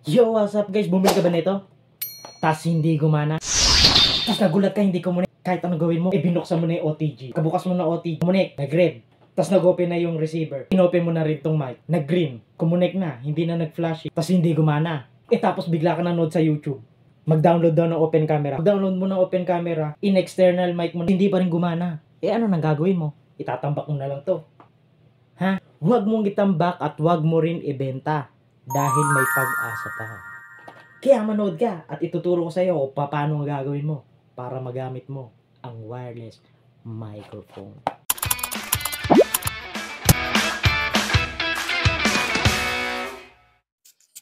Yo, what's up guys? Bumili ka ba nito? Tas hindi gumana. Tas nagulat ka, hindi kumunik. Kahit anong gawin mo, binuksan mo na yung OTG. Kabukas mo na OTG, kumunik, nag-red. Tas nag-open na yung receiver. Inopen mo na rin tong mic, nag-green. Kumunik na, hindi na nag-flash. Tas hindi gumana. Tapos bigla ka nanood sa YouTube. Mag-download daw ng open camera. Mag-download mo ng open camera, in-external mic mo, hindi pa rin gumana. Ano nang gagawin mo? Itatambak mo na lang to. Ha? Huwag mong itambak at huwag mo rin ibenta. Dahil may pag-asa pa. Kaya manood ka at ituturo ko sa iyo kung paano gagawin mo para magamit mo ang wireless microphone.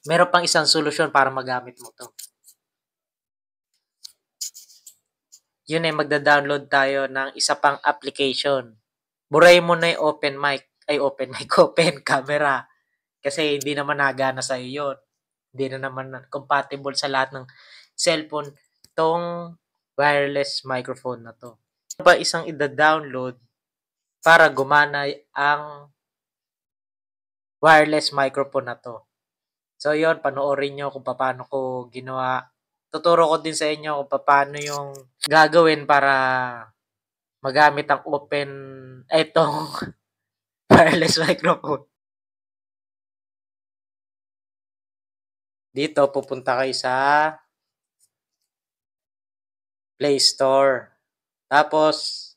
Meron pang isang solusyon para magamit mo to. Yun ay magda-download tayo ng isa pang application. Burahin mo na yung open camera. Kasi hindi naman nagana sa iyo yun. Hindi na naman compatible sa lahat ng cellphone tong wireless microphone na to. Ano ba isang ida-download para gumana ang wireless microphone na to? So yun, panoorin nyo kung paano ko ginawa. Tuturo ko din sa inyo kung paano yung gagawin para magamit ang itong wireless microphone. Dito, pupunta kayo sa Play Store. Tapos,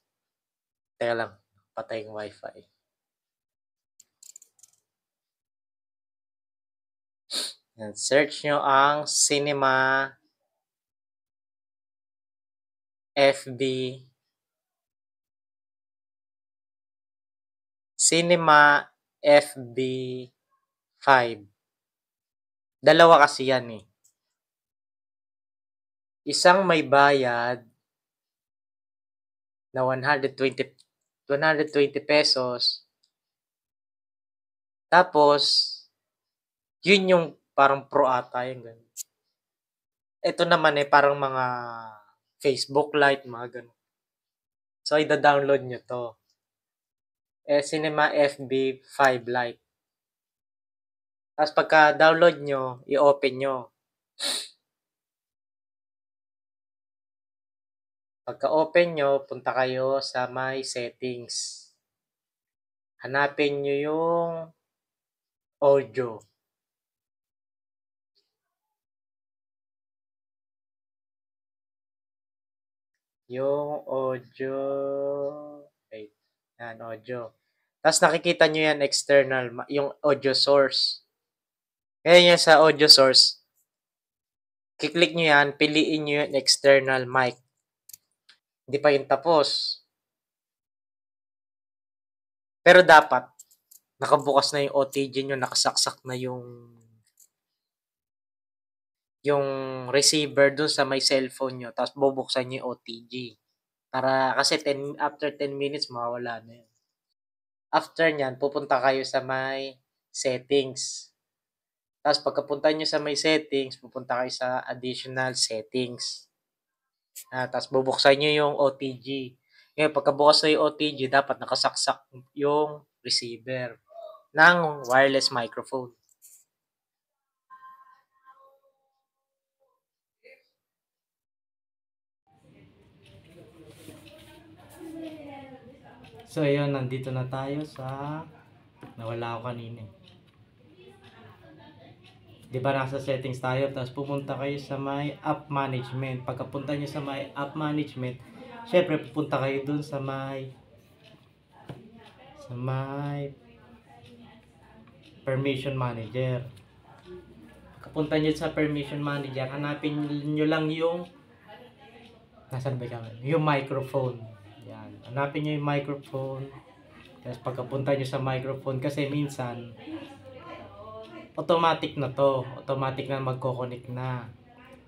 teka lang, patay yung wifi. Yan, search nyo ang Cinema FB. Cinema FB 5. Dalawa kasi yan eh. Isang may bayad na 120 pesos. Tapos, yun yung parang pro ata yung ganun. Ito naman eh, parang mga Facebook Lite, mga ganun. So, ida-download nyo to. Cinema FB 5 Lite. Tapos, pagka-download nyo, i-open nyo. Pagka-open nyo, punta kayo sa my settings. Hanapin nyo yung audio. Yung audio. Wait. Yan, audio. Tapos nakikita nyo yan external, yung audio source. Kaya yan sa audio source. Kiklik nyo yan, piliin nyo yung external mic. Hindi pa yun tapos. Pero dapat, nakabukas na yung OTG nyo, nakasaksak na yung receiver dun sa may cellphone nyo. Tapos bubuksan nyo yung OTG. Para, kasi after 10 minutes, mawawala na yun. After nyan, pupunta kayo sa may settings. Tapos pagkapunta nyo sa may settings, pupunta kayo sa additional settings. Tapos bubuksan nyo yung OTG. Ngayon, pagkabukas na yung OTG, dapat nakasaksak yung receiver ng wireless microphone. So ayun, nandito na tayo sa nawala ako kanina. Di ba nasa settings tayo, tapos pupunta kayo sa may app management. Pagkapunta nyo sa may app management, syempre pupunta kayo dun sa may permission manager. Pagkapunta nyo sa permission manager, hanapin nyo lang yung nasaan ba yung microphone. Yan, hanapin nyo yung microphone. Tapos pagkapunta nyo sa microphone, kasi minsan automatic na to, automatic na magko-connect na.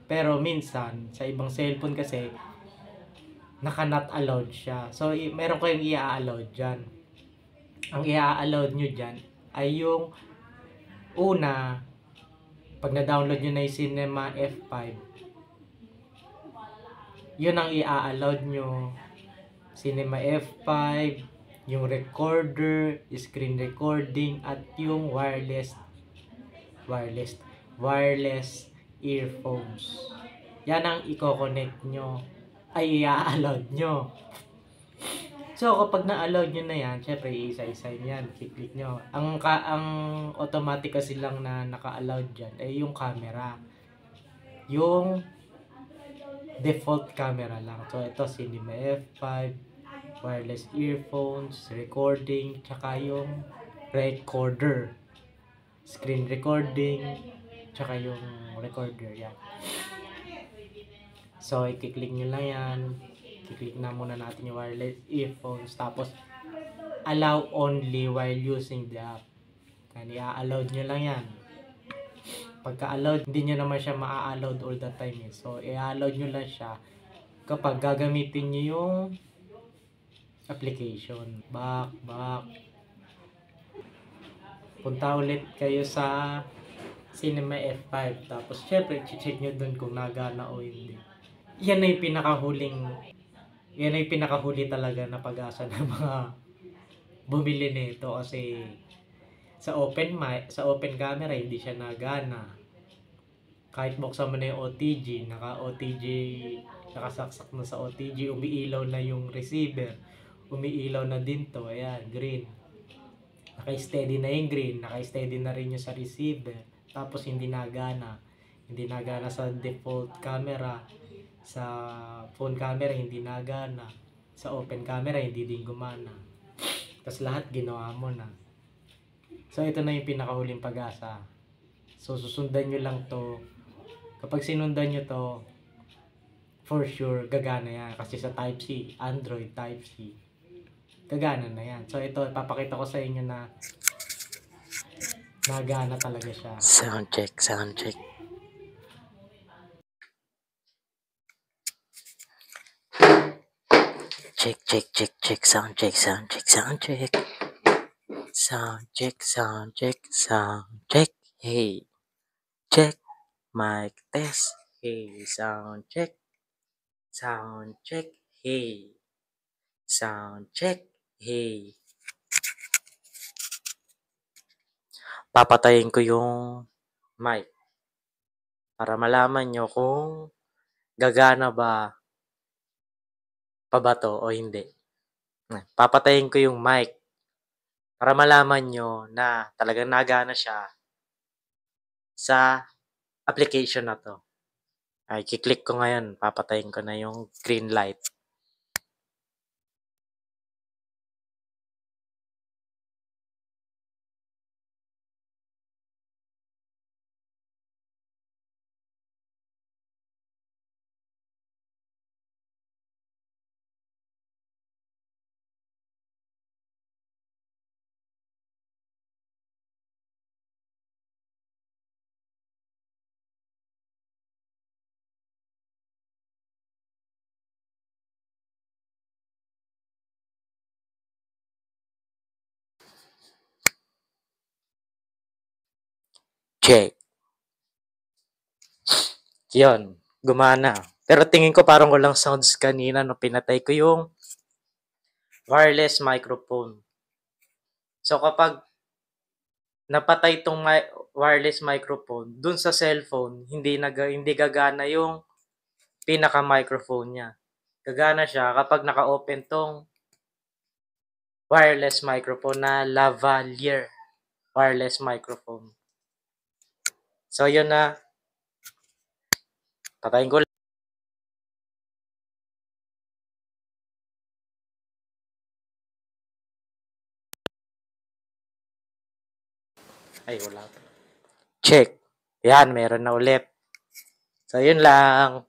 Pero minsan sa ibang cellphone kasi naka-not allowed siya. So meron kayong i-allowed diyan. Ang i-allowed nyo diyan ay yung una, pag na-download nyo na yung Cinema F5, yun ang i-allowed nyo. Cinema F5, yung recorder, screen recording, at yung wireless wireless earphones. Yan ang i-connect nyo, ay i-allowed nyo. So, kapag na-allowed nyo na yan, syempre, isa-isa yan, kiklik nyo. Ang automatic kasi lang na naka-allowed dyan ay yung camera. Yung default camera lang. So, ito, Cinema F5, wireless earphones, recording, tsaka yung recorder. Screen recording, tsaka yung recorder, yan. So, i-click nyo lang yan. I-click na muna natin yung wireless earphones. Tapos, allow only while using the app. Kaya, i-allowed nyo lang yan. Pagka-allowed, hindi nyo naman siya ma-allowed all the time. Eh. So, i-allowed nyo lang siya kapag gagamitin nyo yung application. Back. Punta ulit kayo sa Cinema F5. Tapos, syempre, check nyo dun kung nagana o hindi. Yan ay pinakahuli talaga na pag-asa ng mga bumili nito kasi sa open camera hindi siya nagana. Kahit buksan mo na yung OTG, nakasaksak na sa OTG, umiilaw na yung receiver, umiilaw na din to, ayan, green. Naka-steady na yung green, naka-steady na rin yung sa receiver, tapos hindi nagana sa default camera, sa phone camera hindi nagana, sa open camera hindi din gumana. Tapos lahat ginawa mo na. So ito na yung pinakahuling pag-asa. So susundan nyo lang to. Kapag sinundan nyo to, for sure gagana yan. Kasi sa Type-C, Android Type-C, gagana na yan. So ito, papakita ko sa inyo na nagana talaga siya. Sound check. Check. Sound check. Sound check. Hey. Check. Mic test. Hey. Sound check. Hey. Sound check. Hey. Papatayin ko yung mic para malaman nyo kung gagana ba to o hindi. Papatayin ko yung mic para malaman nyo na talagang nagana siya sa application na to. Ay, kiklik ko ngayon. Papatayin ko na yung green light. Check. Yun, gumana. Pero tingin ko parang walang sounds kanina no pinatay ko yung wireless microphone. So kapag napatay tong wireless microphone, dun sa cellphone, hindi gagana yung pinaka-microphone niya. Gagana siya kapag naka-open tong wireless microphone na lavalier wireless microphone. So yun na. Patayin ko. Ay, wala. Check. Yan, meron na ulit. So, yun lang.